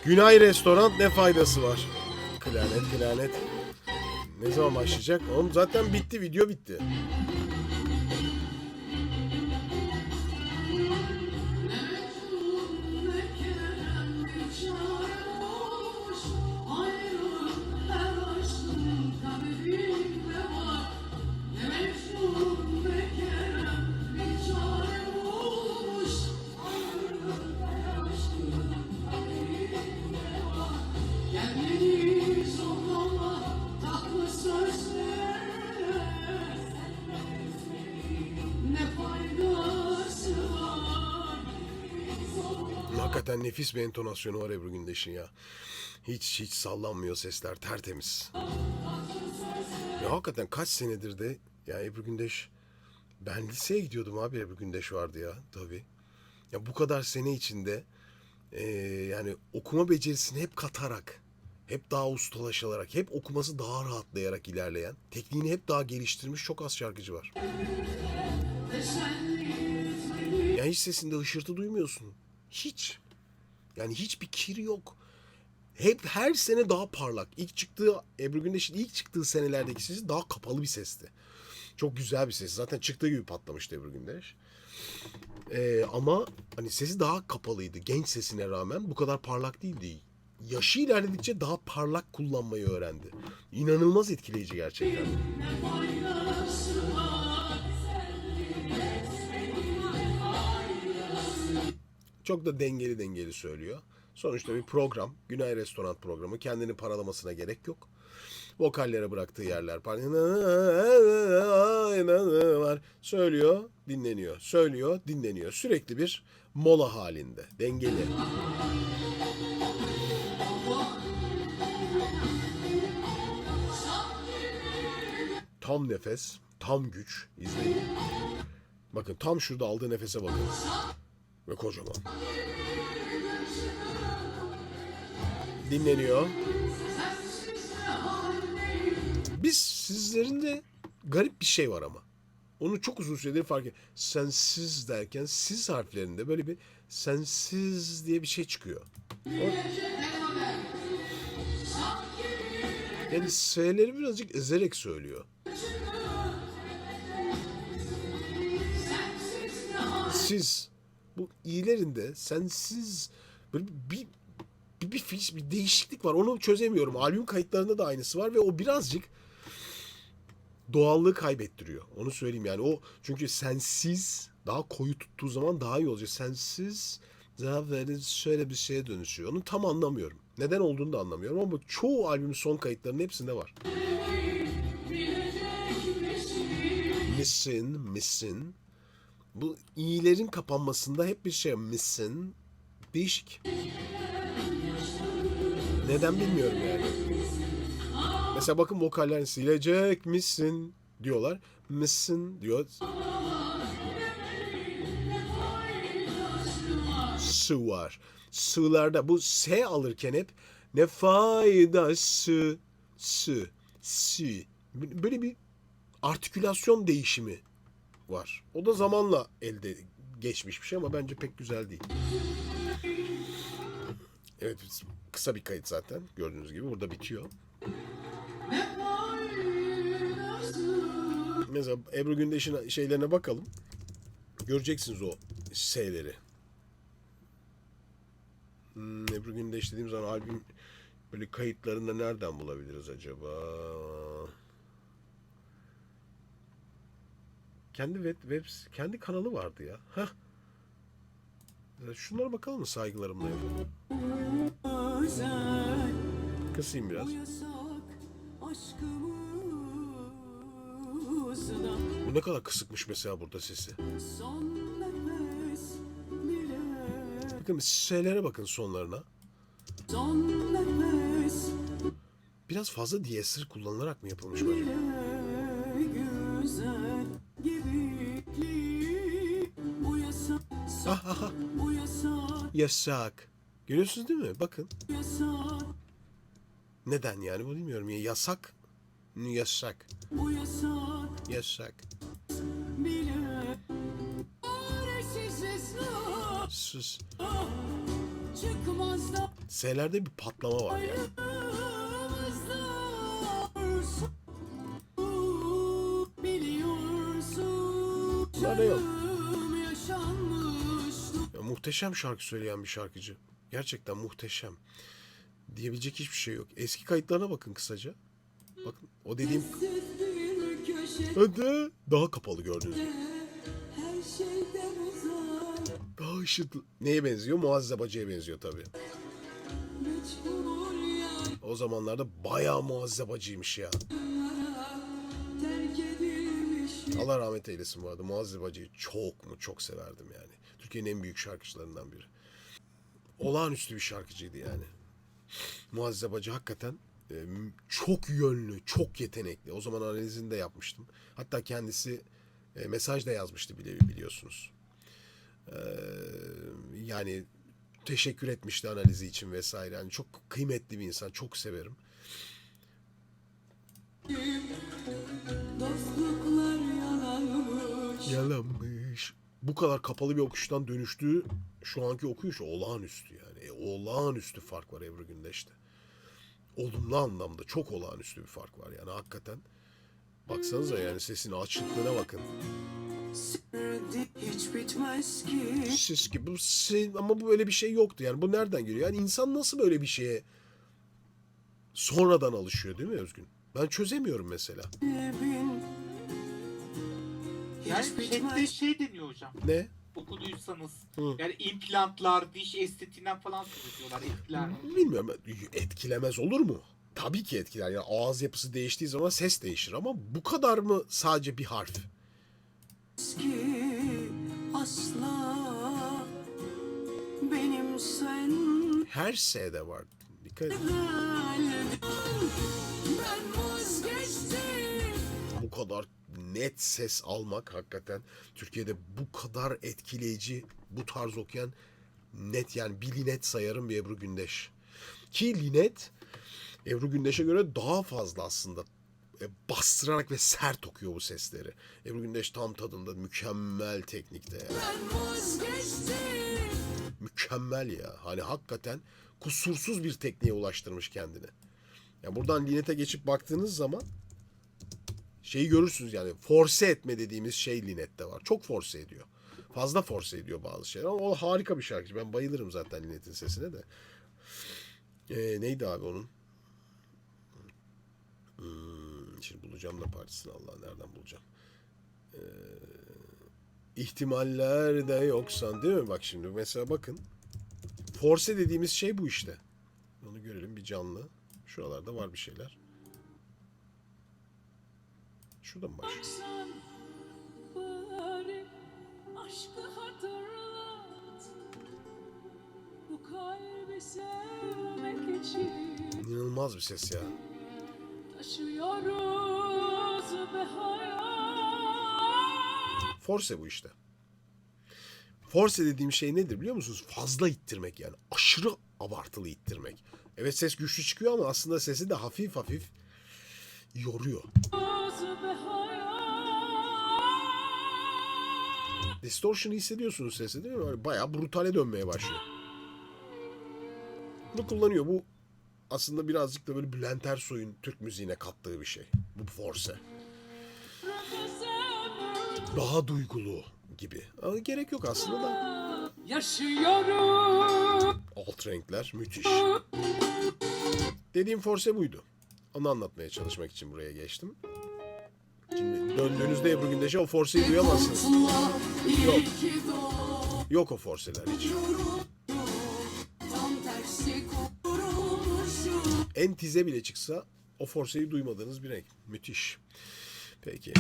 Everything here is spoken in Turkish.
Günay Restoran ne faydası var? Klarnet, klarnet. Ne zaman başlayacak? Oğlum zaten bitti, video bitti. Hakikaten nefis bir entonasyonu var Ebru Gündeş'in ya. Hiç sallanmıyor sesler, tertemiz. Ya hakikaten kaç senedir de ya Ebru Gündeş, ben liseye gidiyordum abi, Ebru Gündeş vardı ya tabii. Ya bu kadar sene içinde yani okuma becerisini hep katarak, hep daha ustalaşarak, hep okuması daha rahatlayarak ilerleyen, tekniğini hep daha geliştirmiş çok az şarkıcı var. Yani hiç sesinde hışırtı duymuyorsun. Hiç. Yani hiçbir kir yok. Hep her sene daha parlak. İlk çıktığı, Ebru Gündeş'in ilk çıktığı senelerdeki sesi daha kapalı bir sesti. Çok güzel bir ses. Zaten çıktığı gibi patlamıştı Ebru Gündeş. Ama hani sesi daha kapalıydı. Genç sesine rağmen bu kadar parlak değildi. Yaşı ilerledikçe daha parlak kullanmayı öğrendi. İnanılmaz etkileyici gerçekten. Çok da dengeli söylüyor. Sonuçta bir program, Günay Restoran programı. Kendini paralamasına gerek yok. Vokallere bıraktığı yerler var. Söylüyor, dinleniyor. Söylüyor, dinleniyor. Sürekli bir mola halinde. Dengeli. Tam nefes, tam güç. İzleyin. Bakın tam şurada aldığı nefese bakın. Ve kocaman. Dinleniyor. Biz sizlerin de garip bir şey var ama. Onu çok uzun süredir fark ediyorum. Sensiz derken siz harflerinde böyle bir sensiz diye bir şey çıkıyor. Yani S'leri birazcık ezerek söylüyor. Siz. Bu i'lerinde sensiz böyle bir değişiklik var. Onu çözemiyorum. Albüm kayıtlarında da aynısı var ve o birazcık doğallığı kaybettiriyor. Onu söyleyeyim yani. O çünkü sensiz daha koyu tuttuğu zaman daha iyi olacak. Sensiz daha böyle şöyle bir şeye dönüşüyor. Onu tam anlamıyorum. Neden olduğunu da anlamıyorum ama çoğu albümün son kayıtlarının hepsinde var. Missing. Bu i'lerin kapanmasında hep bir şey missing. Değişik. Neden bilmiyorum yani. Mesela bakın vokallerini silecek misin diyorlar. Misin diyor. Sı var. Sığlarda bu S alırken hep ne faydası si. Böyle bir artikülasyon değişimi var. O da zamanla elde geçmiş bir şey ama bence pek güzel değil. Evet, kısa bir kayıt zaten. Gördüğünüz gibi burada bitiyor. Mesela Ebru Gündeş'in şeylerine bakalım. Göreceksiniz o S'leri. Ebru Gündeş dediğim zaman albüm böyle kayıtlarında nereden bulabiliriz acaba? Kendi kanalı vardı ya. Heh. Şunlara bakalım mı, saygılarımla yapalım. Kısayım biraz. Bu ne kadar kısıkmış mesela burada sesi. Bakın S'lere bakın sonlarına. Biraz fazla diyezler kullanılarak mı yapılmış böyle? Yasak. Görüyorsunuz değil mi? Bakın. Neden yani bu bilmiyorum ya. Yasak. Yasak. Yasak. Sus. S'lerde bir patlama var yani. Bunlarda yok. Ya, muhteşem şarkı söyleyen bir şarkıcı. Gerçekten muhteşem. Diyebilecek hiçbir şey yok. Eski kayıtlarına bakın kısaca. Bakın o dediğim hadi daha kapalı gördüğünüz gibi. Daha ışıklı. Neye benziyor? Muazzez Bacı'ya benziyor tabii. O zamanlarda bayağı Muazzez Bacı'ymış ya. Allah rahmet eylesin bu arada. Muazzez Bacı'yı çok severdim yani. Türkiye'nin en büyük şarkıcılarından biri. Olağanüstü bir şarkıcıydı yani. Muazzez Bacı hakikaten çok yönlü, çok yetenekli. O zaman analizini de yapmıştım. Hatta kendisi mesaj da yazmıştı bile biliyorsunuz. Yani teşekkür etmişti analizi için vesaire. Yani çok kıymetli bir insan, çok severim. Yalanmış. Bu kadar kapalı bir okuştan dönüştüğü şu anki okuyuş olağanüstü yani. Olağanüstü fark var Ebru Gündeş'te. Olumlu anlamda çok olağanüstü bir fark var yani hakikaten. Baksanıza yani sesinin açıklığına bakın. Hiç bitmez ki. Ses gibi ama bu böyle bir şey yoktu yani. Bu nereden geliyor? Yani insan nasıl böyle bir şeye sonradan alışıyor değil mi Özgün? Ben çözemiyorum mesela. Yani chatte şey deniyor hocam. Ne? Okuduysanız. Hı. Yani implantlar, diş estetiğinden falan söylüyorlar. Etkiler mi? Bilmiyorum. Etkilemez olur mu? Tabii ki etkiler. Yani ağız yapısı değiştiği zaman ses değişir ama bu kadar mı sadece bir harf? Asla benim sen. Her S'de var. Dikkat edin. Bu kadar net ses almak hakikaten Türkiye'de bu kadar etkileyici, bu tarz okuyan net yani bir Linet sayarım bir Ebru Gündeş. Ki Linet Ebru Gündeş'e göre daha fazla aslında bastırarak ve sert okuyor bu sesleri. Ebru Gündeş tam tadında, mükemmel teknikte yani. Mükemmel ya. Hani hakikaten kusursuz bir tekniğe ulaştırmış kendini. Ya buradan Linet'e geçip baktığınız zaman şeyi görürsünüz yani force etme dediğimiz şey Linet'te var. Çok force ediyor. Fazla force ediyor bazı şeyler ama o harika bir şarkıcı. Ben bayılırım zaten Linet'in sesine de. Neydi abi onun? Şimdi bulacağım da partisini Allah nereden bulacağım. İhtimaller de yoksan değil mi? Bak şimdi mesela bakın. Force dediğimiz şey bu işte. Onu görelim bir canlı. Şuralarda var bir şeyler. Şurada mı başlıyor? İnanılmaz bir ses ya. Force bu işte. Force dediğim şey nedir biliyor musunuz? Fazla ittirmek yani. Aşırı abartılı ittirmek. Evet ses güçlü çıkıyor ama aslında sesi de hafif hafif yoruyor. Distortion'ı hissediyorsunuz sesi değil mi? Böyle bayağı brutale dönmeye başlıyor. Bunu kullanıyor. Bu aslında birazcık da böyle Bülent Ersoy'un Türk müziğine kattığı bir şey. Bu Force. Daha duygulu gibi. Ama gerek yok aslında da. Yaşıyorum. Alt renkler müthiş. Dediğim Force buydu. Onu anlatmaya çalışmak için buraya geçtim. Şimdi döndüğünüzde Ebru Gündeş'e o Force'yi duyamazsınız. Yok. Yok o Force'ler hiç. En tize bile çıksa o Force'yi duymadığınız bir renk. Müthiş. Peki.